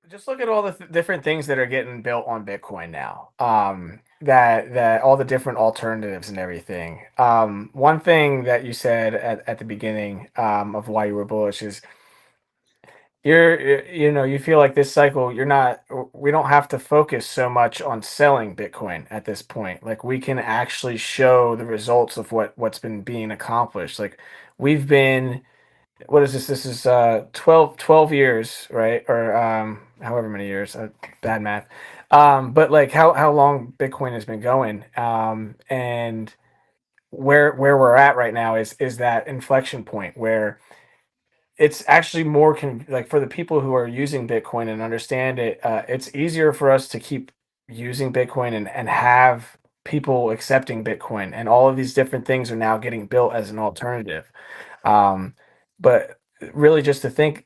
just look at all the different things that are getting built on Bitcoin now. That all the different alternatives and everything. One thing that you said at the beginning of why you were bullish is you feel like this cycle you're not we don't have to focus so much on selling Bitcoin at this point. Like we can actually show the results of what's been being accomplished. Like we've been what is this? This is 12 years, right? Or however many years. Bad math. But like how long Bitcoin has been going, and where we're at right now is that inflection point where it's actually more like for the people who are using Bitcoin and understand it, it's easier for us to keep using Bitcoin and have people accepting Bitcoin, and all of these different things are now getting built as an alternative. Um, but really, just to think,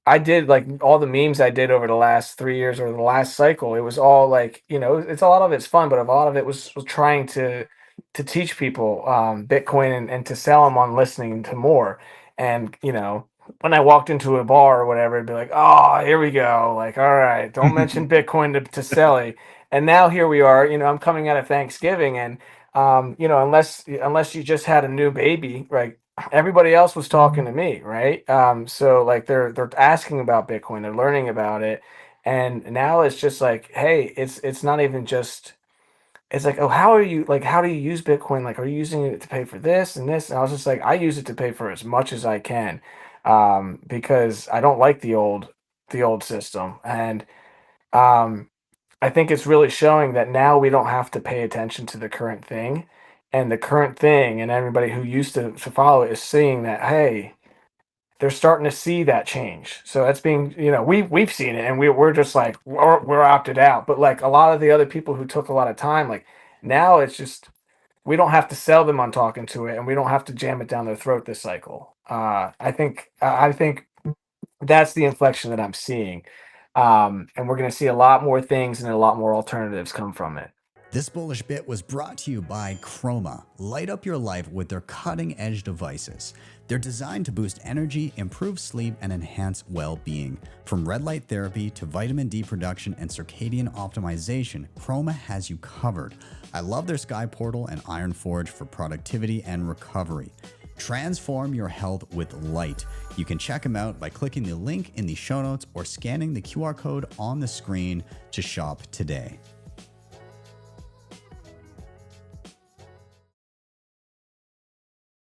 I did like all the memes I did over the last 3 years or the last cycle. It was all like, it's a lot of it's fun, but a lot of it was trying to teach people Bitcoin and to sell them on listening to more. And when I walked into a bar or whatever, it'd be like, oh, here we go. Like, all right, don't mention Bitcoin to Tselly. And now here we are. I'm coming out of Thanksgiving, and unless you just had a new baby, right? Everybody else was talking to me, right? So like they're asking about Bitcoin, they're learning about it, and now it's just like, hey, it's not even just. It's like, oh, how do you use Bitcoin? Like, are you using it to pay for this and this? And I was just like, I use it to pay for as much as I can, because I don't like the old system, and um, I think it's really showing that now we don't have to pay attention to the current thing. And the current thing, and everybody who used to follow it is seeing that, hey, they're starting to see that change. So that's being, we've seen it, and we're just like, we're opted out. But like a lot of the other people who took a lot of time, like now it's just, we don't have to sell them on talking to it, and we don't have to jam it down their throat this cycle. I think that's the inflection that I'm seeing. And we're going to see a lot more things and a lot more alternatives come from it. This bullish bit was brought to you by Chroma. Light up your life with their cutting edge devices. They're designed to boost energy, improve sleep, and enhance well being. From red light therapy to vitamin D production and circadian optimization, Chroma has you covered. I love their Sky Portal and Iron Forge for productivity and recovery. Transform your health with light. You can check them out by clicking the link in the show notes or scanning the QR code on the screen to shop today.